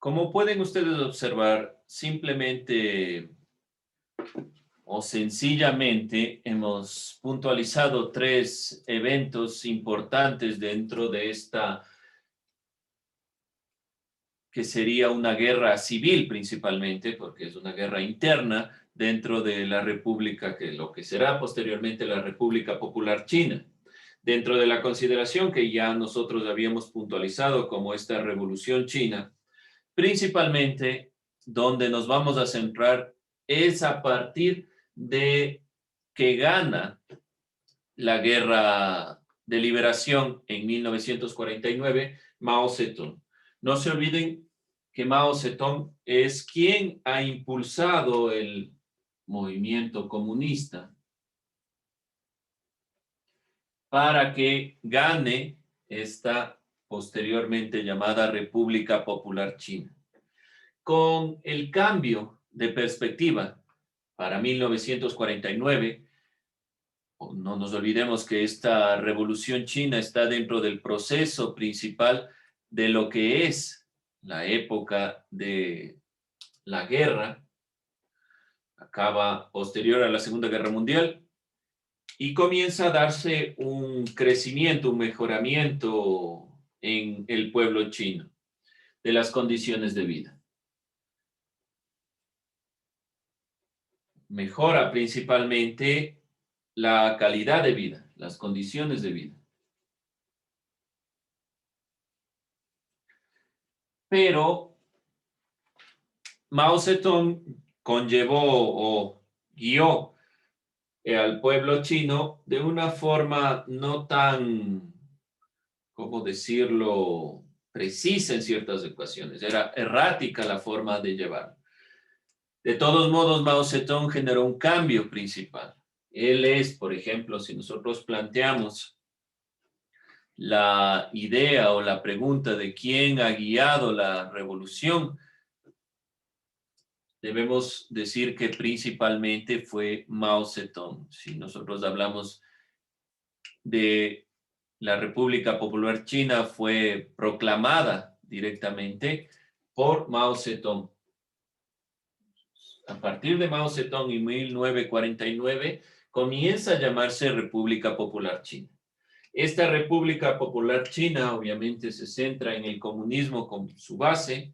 Como pueden ustedes observar, simplemente o sencillamente hemos puntualizado tres eventos importantes dentro de esta que sería una guerra civil principalmente, porque es una guerra interna dentro de la República, que lo que será posteriormente la República Popular China. Dentro de la consideración que ya nosotros habíamos puntualizado como esta revolución china, principalmente donde nos vamos a centrar es a partir de que gana la guerra de liberación en 1949 Mao Zedong. No se olviden que Mao Zedong es quien ha impulsado el movimiento comunista para que gane esta posteriormente llamada República Popular China. Con el cambio de perspectiva para 1949, no nos olvidemos que esta revolución china está dentro del proceso principal de lo que es la época de la guerra, acaba posterior a la Segunda Guerra Mundial y comienza a darse un crecimiento, un mejoramiento en el pueblo chino de las condiciones de vida. Mejora principalmente la calidad de vida, las condiciones de vida. Pero Mao Zedong conllevó o guió al pueblo chino de una forma no tan, ¿cómo decirlo?, precisa en ciertas ocasiones. Era errática la forma de llevar. De todos modos, Mao Zedong generó un cambio principal. Él es, por ejemplo, si nosotros planteamos la idea o la pregunta de quién ha guiado la revolución, debemos decir que principalmente fue Mao Zedong. Si nosotros hablamos de la República Popular China, fue proclamada directamente por Mao Zedong. A partir de Mao Zedong en 1949 comienza a llamarse República Popular China. Esta República Popular China obviamente se centra en el comunismo como su base,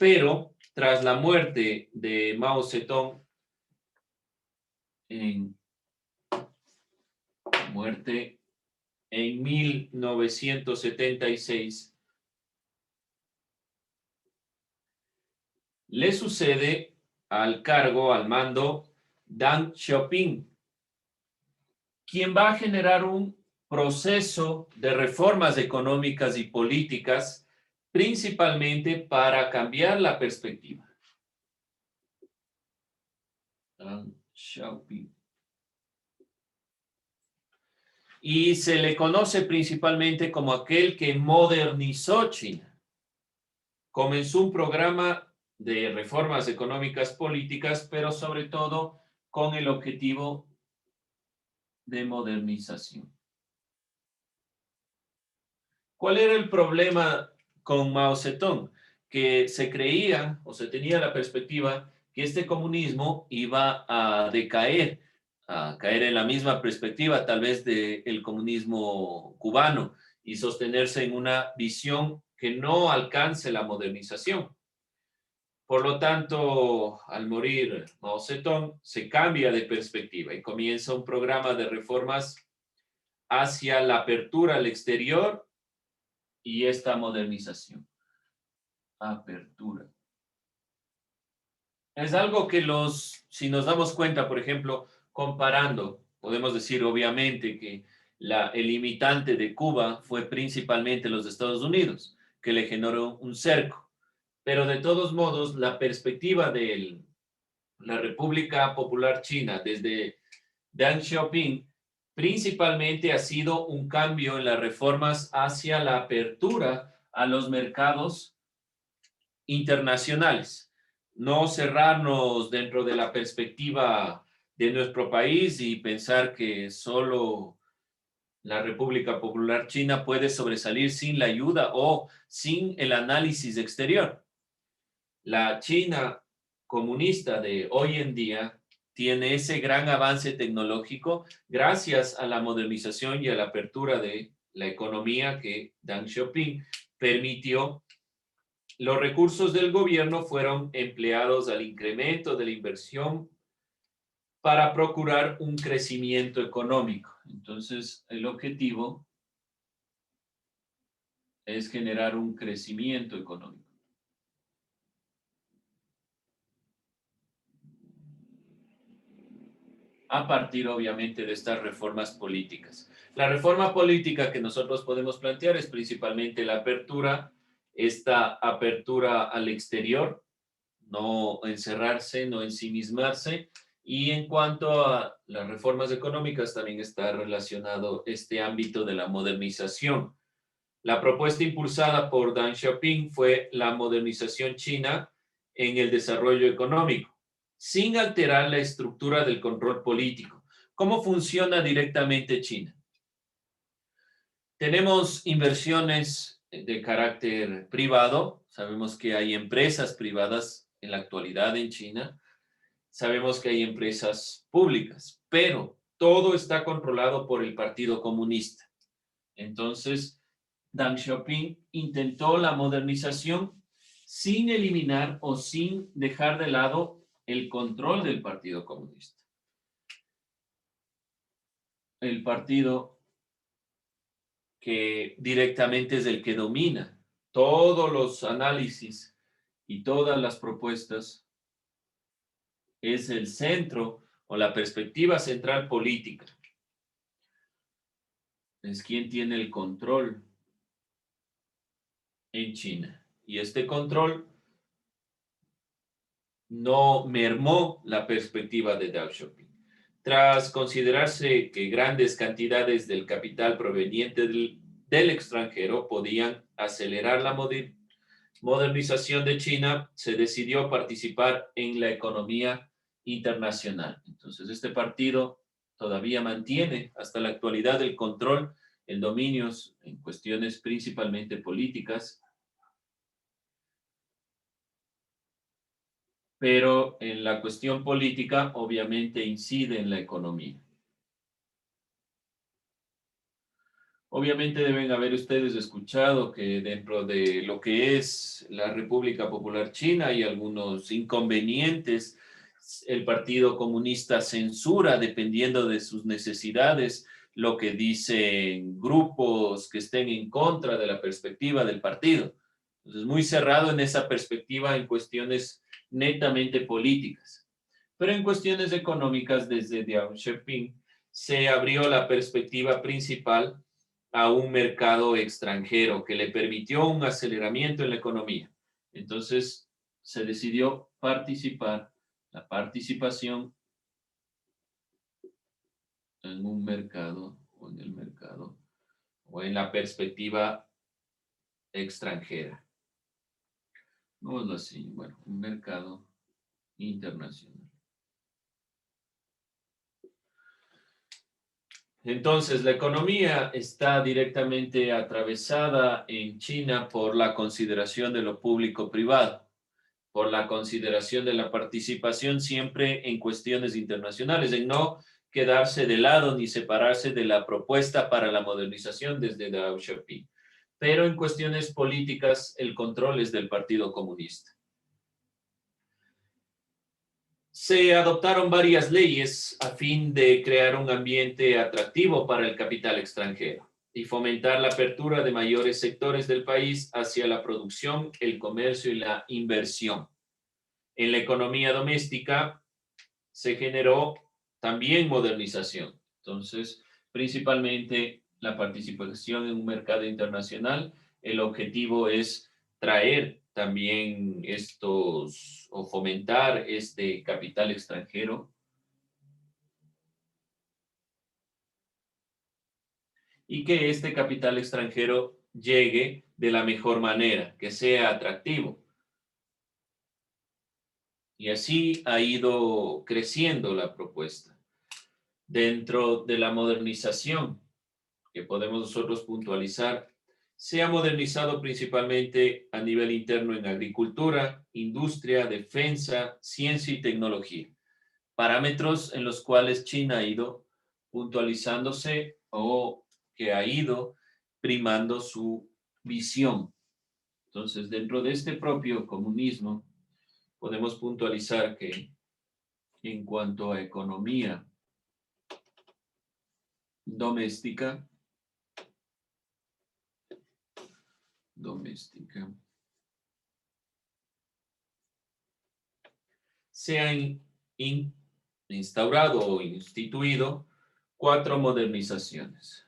pero tras la muerte de Mao Zedong, en 1976, le sucede al cargo, al mando, Deng Xiaoping, quien va a generar un proceso de reformas económicas y políticas, principalmente para cambiar la perspectiva. Deng Xiaoping. Y se le conoce principalmente como aquel que modernizó China. Comenzó un programa de reformas económicas políticas, pero sobre todo con el objetivo de modernización. ¿Cuál era el problema con Mao Zedong? Que se creía o se tenía la perspectiva que este comunismo iba a decaer, a caer en la misma perspectiva tal vez del comunismo cubano y sostenerse en una visión que no alcance la modernización. Por lo tanto, al morir Mao Zedong, se cambia de perspectiva y comienza un programa de reformas hacia la apertura al exterior y esta modernización. Apertura. Es algo que si nos damos cuenta, por ejemplo, comparando, podemos decir obviamente que el limitante de Cuba fue principalmente los Estados Unidos, que le generó un cerco. Pero de todos modos, la perspectiva de la República Popular China desde Deng Xiaoping principalmente ha sido un cambio en las reformas hacia la apertura a los mercados internacionales. No cerrarnos dentro de la perspectiva de nuestro país y pensar que solo la República Popular China puede sobresalir sin la ayuda o sin el análisis exterior. La China comunista de hoy en día tiene ese gran avance tecnológico gracias a la modernización y a la apertura de la economía que Deng Xiaoping permitió. Los recursos del gobierno fueron empleados al incremento de la inversión para procurar un crecimiento económico. Entonces, el objetivo es generar un crecimiento económico. A partir, obviamente, de estas reformas políticas. La reforma política que nosotros podemos plantear es principalmente la apertura, esta apertura al exterior, no encerrarse, no ensimismarse. Y en cuanto a las reformas económicas, también está relacionado este ámbito de la modernización. La propuesta impulsada por Deng Xiaoping fue la modernización china en el desarrollo económico, sin alterar la estructura del control político. ¿Cómo funciona directamente China? Tenemos inversiones de carácter privado. Sabemos que hay empresas privadas en la actualidad en China. Sabemos que hay empresas públicas, pero todo está controlado por el Partido Comunista. Entonces, Deng Xiaoping intentó la modernización sin eliminar o sin dejar de lado el control del Partido Comunista. El partido que directamente es el que domina todos los análisis y todas las propuestas, es el centro o la perspectiva central política. Es quien tiene el control en China. Y este control no mermó la perspectiva de Deng Xiaoping. Tras considerarse que grandes cantidades del capital proveniente del extranjero podían acelerar la modernización de China, se decidió participar en la economía internacional. Entonces, este partido todavía mantiene hasta la actualidad el control en dominios, en cuestiones principalmente políticas, pero en la cuestión política obviamente incide en la economía. Obviamente deben haber ustedes escuchado que dentro de lo que es la República Popular China hay algunos inconvenientes. El Partido Comunista censura, dependiendo de sus necesidades, lo que dicen grupos que estén en contra de la perspectiva del partido. Entonces, muy cerrado en esa perspectiva en cuestiones netamente políticas. Pero en cuestiones económicas, desde Deng Xiaoping se abrió la perspectiva principal a un mercado extranjero que le permitió un aceleramiento en la economía. Entonces se decidió participar, la participación en un mercado o en el mercado o en la perspectiva extranjera. Vamos así, bueno, un mercado internacional. Entonces, la economía está directamente atravesada en China por la consideración de lo público-privado, por la consideración de la participación siempre en cuestiones internacionales, en no quedarse de lado ni separarse de la propuesta para la modernización desde Deng Xiaoping. Pero en cuestiones políticas, el control es del Partido Comunista. Se adoptaron varias leyes a fin de crear un ambiente atractivo para el capital extranjero y fomentar la apertura de mayores sectores del país hacia la producción, el comercio y la inversión. En la economía doméstica se generó también modernización. Entonces, principalmente la participación en un mercado internacional, el objetivo es traer también estos o fomentar este capital extranjero y que este capital extranjero llegue de la mejor manera, que sea atractivo. Y así ha ido creciendo la propuesta. Dentro de la modernización, que podemos nosotros puntualizar, se ha modernizado principalmente a nivel interno en agricultura, industria, defensa, ciencia y tecnología. Parámetros en los cuales China ha ido puntualizándose o que ha ido primando su visión. Entonces, dentro de este propio comunismo, podemos puntualizar que en cuanto a economía doméstica, se han instaurado o instituido 4 modernizaciones.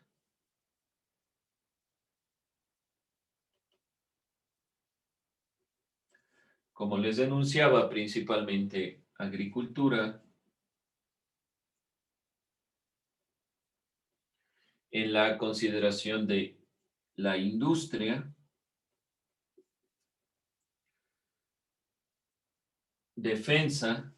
Como les denunciaba, principalmente agricultura, en la consideración de la industria, defensa,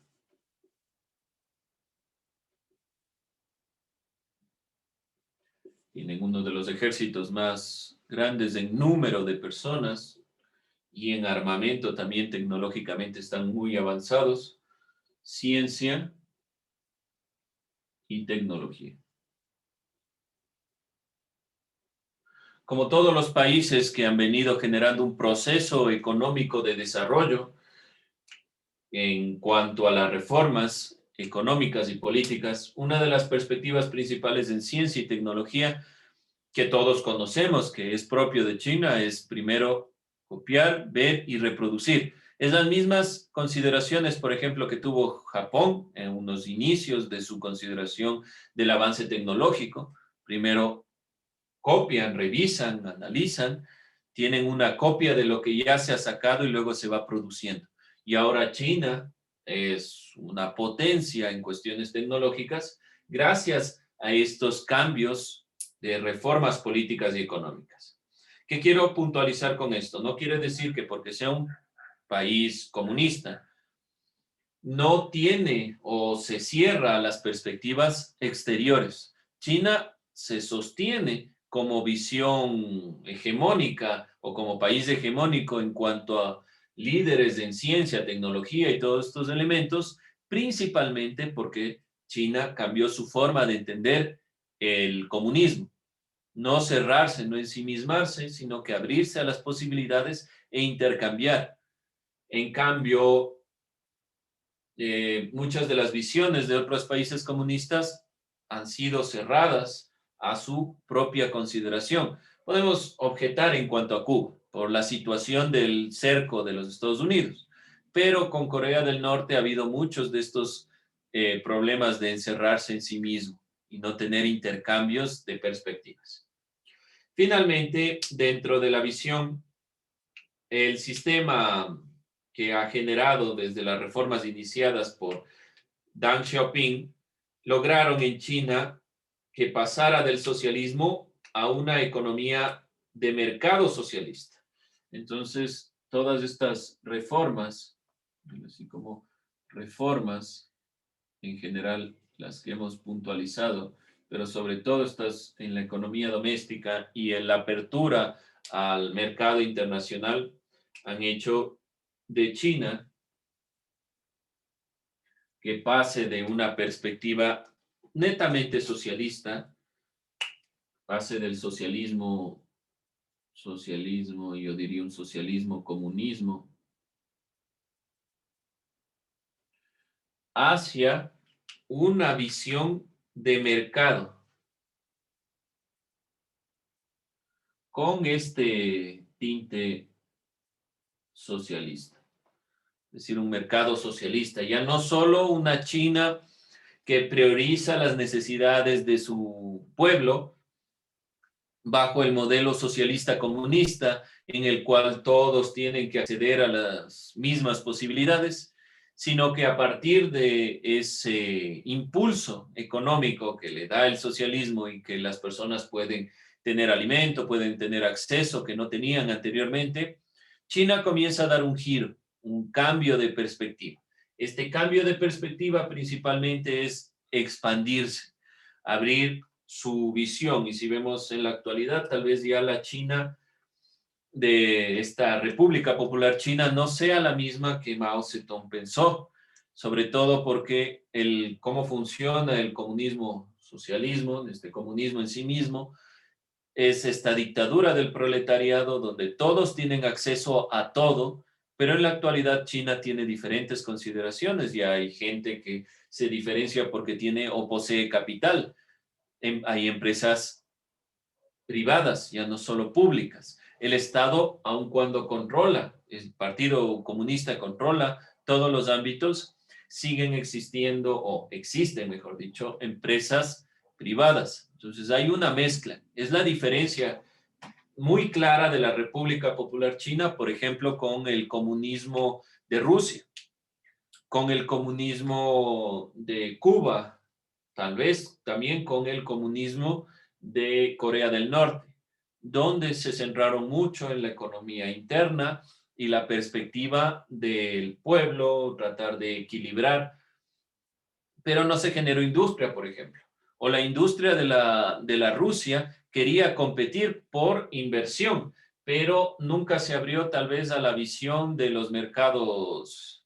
tienen uno de los ejércitos más grandes en número de personas y en armamento también tecnológicamente están muy avanzados, ciencia y tecnología. Como todos los países que han venido generando un proceso económico de desarrollo en cuanto a las reformas económicas y políticas, una de las perspectivas principales en ciencia y tecnología que todos conocemos, que es propio de China, es primero copiar, ver y reproducir. Es las mismas consideraciones, por ejemplo, que tuvo Japón en unos inicios de su consideración del avance tecnológico. Primero copian, revisan, analizan, tienen una copia de lo que ya se ha sacado y luego se va produciendo. Y ahora China es una potencia en cuestiones tecnológicas gracias a estos cambios de reformas políticas y económicas. ¿Qué quiero puntualizar con esto? No quiere decir que porque sea un país comunista no tiene o se cierra a las perspectivas exteriores. China se sostiene como visión hegemónica o como país hegemónico en cuanto a líderes en ciencia, tecnología y todos estos elementos, principalmente porque China cambió su forma de entender el comunismo. No cerrarse, no ensimismarse, sino que abrirse a las posibilidades e intercambiar. En cambio, muchas de las visiones de otros países comunistas han sido cerradas a su propia consideración. Podemos objetar en cuanto a Cuba por la situación del cerco de los Estados Unidos, pero con Corea del Norte ha habido muchos de estos problemas de encerrarse en sí mismo y no tener intercambios de perspectivas. Finalmente, dentro de la visión, el sistema que ha generado desde las reformas iniciadas por Deng Xiaoping, lograron en China que pasara del socialismo a una economía de mercado socialista. Entonces, todas estas reformas, así como reformas en general, las que hemos puntualizado, pero sobre todo estas en la economía doméstica y en la apertura al mercado internacional, han hecho de China que pase de una perspectiva netamente socialista, pase del socialismo, yo diría un socialismo comunismo, hacia una visión de mercado con este tinte socialista. Es decir, un mercado socialista, ya no solo una China que prioriza las necesidades de su pueblo bajo el modelo socialista comunista en el cual todos tienen que acceder a las mismas posibilidades, sino que a partir de ese impulso económico que le da el socialismo y que las personas pueden tener alimento, pueden tener acceso que no tenían anteriormente, China comienza a dar un giro, un cambio de perspectiva. Este cambio de perspectiva principalmente es expandirse, abrir su visión. Y si vemos en la actualidad, tal vez ya la China de esta República Popular China no sea la misma que Mao Zedong pensó, sobre todo porque cómo funciona el comunismo, socialismo, este comunismo en sí mismo, es esta dictadura del proletariado donde todos tienen acceso a todo, pero en la actualidad China tiene diferentes consideraciones y hay gente que se diferencia porque tiene o posee capital. Hay empresas privadas, ya no solo públicas. El Estado, aun cuando controla, el Partido Comunista controla todos los ámbitos, siguen existiendo, o existen, mejor dicho, empresas privadas. Entonces hay una mezcla. Es la diferencia muy clara de la República Popular China, por ejemplo, con el comunismo de Rusia, con el comunismo de Cuba, tal vez también con el comunismo de Corea del Norte, donde se centraron mucho en la economía interna y la perspectiva del pueblo, tratar de equilibrar, pero no se generó industria, por ejemplo. O la industria de la Rusia quería competir por inversión, pero nunca se abrió tal vez a la visión de los mercados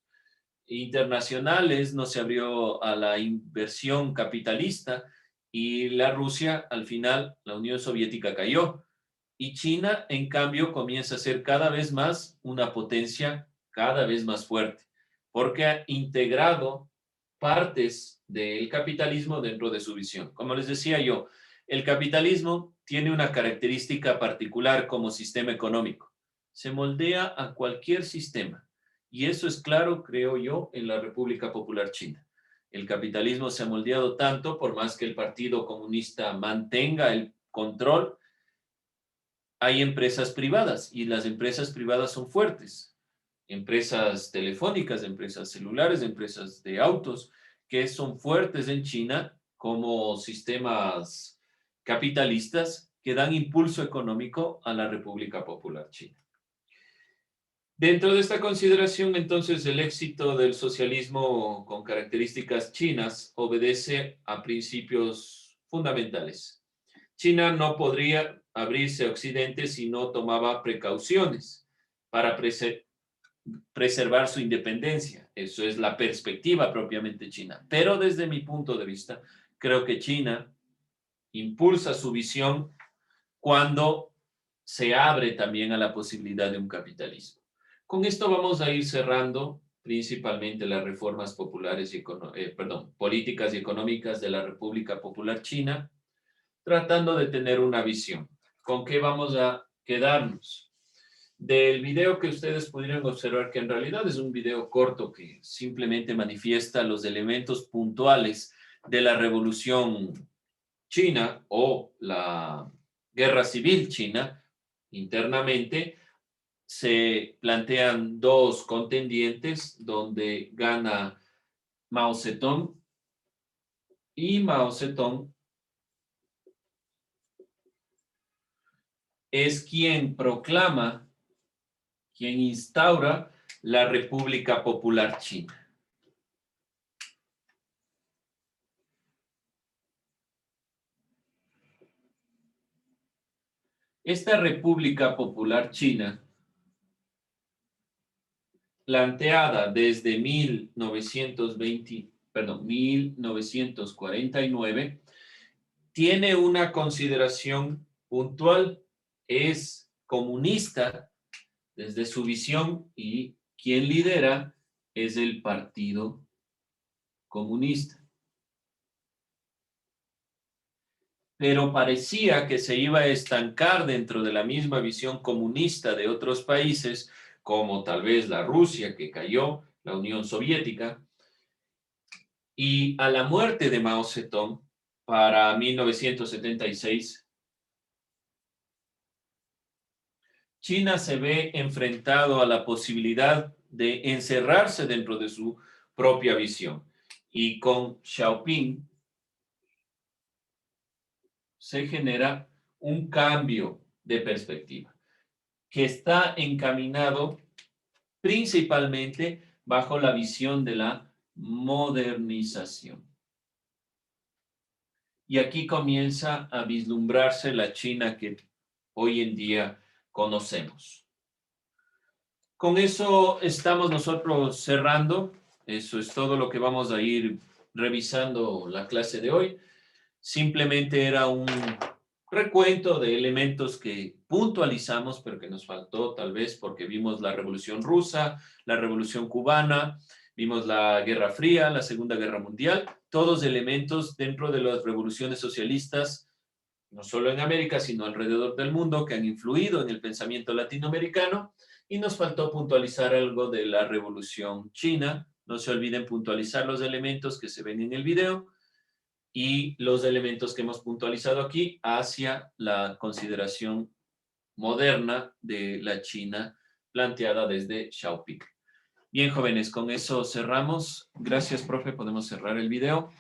internacionales, no se abrió a la inversión capitalista y la Rusia, al final, la Unión Soviética cayó. Y China, en cambio, comienza a ser cada vez más una potencia cada vez más fuerte, porque ha integrado partes del capitalismo dentro de su visión. Como les decía yo, el capitalismo tiene una característica particular como sistema económico. Se moldea a cualquier sistema. Y eso es claro, creo yo, en la República Popular China. El capitalismo se ha moldeado tanto, por más que el Partido Comunista mantenga el control, hay empresas privadas y las empresas privadas son fuertes. Empresas telefónicas, empresas celulares, empresas de autos, que son fuertes en China como sistemas capitalistas que dan impulso económico a la República Popular China. Dentro de esta consideración, entonces, el éxito del socialismo con características chinas obedece a principios fundamentales. China no podría abrirse a Occidente si no tomaba precauciones para preservar su independencia. Eso es la perspectiva propiamente china. Pero desde mi punto de vista, creo que China impulsa su visión cuando se abre también a la posibilidad de un capitalismo. Con esto vamos a ir cerrando principalmente las reformas populares y políticas y económicas de la República Popular China, tratando de tener una visión. ¿Con qué vamos a quedarnos? Del video que ustedes pudieron observar, que en realidad es un video corto que simplemente manifiesta los elementos puntuales de la revolución china o la guerra civil china. Internamente se plantean dos contendientes donde gana Mao Zedong, y Mao Zedong es quien proclama, quien instaura la República Popular China. Esta República Popular China, planteada desde 1949, tiene una consideración puntual, es comunista desde su visión y quien lidera es el Partido Comunista. Pero parecía que se iba a estancar dentro de la misma visión comunista de otros países, como tal vez la Rusia que cayó, la Unión Soviética, y a la muerte de Mao Zedong para 1976, China se ve enfrentado a la posibilidad de encerrarse dentro de su propia visión. Y con Xiaoping se genera un cambio de perspectiva que está encaminado principalmente bajo la visión de la modernización. Y aquí comienza a vislumbrarse la China que hoy en día conocemos. Con eso estamos nosotros cerrando. Eso es todo lo que vamos a ir revisando la clase de hoy. Simplemente era un recuento de elementos que puntualizamos, pero que nos faltó tal vez porque vimos la Revolución Rusa, la Revolución Cubana, vimos la Guerra Fría, la Segunda Guerra Mundial, todos elementos dentro de las revoluciones socialistas, no solo en América, sino alrededor del mundo, que han influido en el pensamiento latinoamericano. Y nos faltó puntualizar algo de la Revolución China. No se olviden puntualizar los elementos que se ven en el video y los elementos que hemos puntualizado aquí hacia la consideración moderna de la China planteada desde Xiaoping. Bien, jóvenes, con eso cerramos. Gracias, profe. Podemos cerrar el video.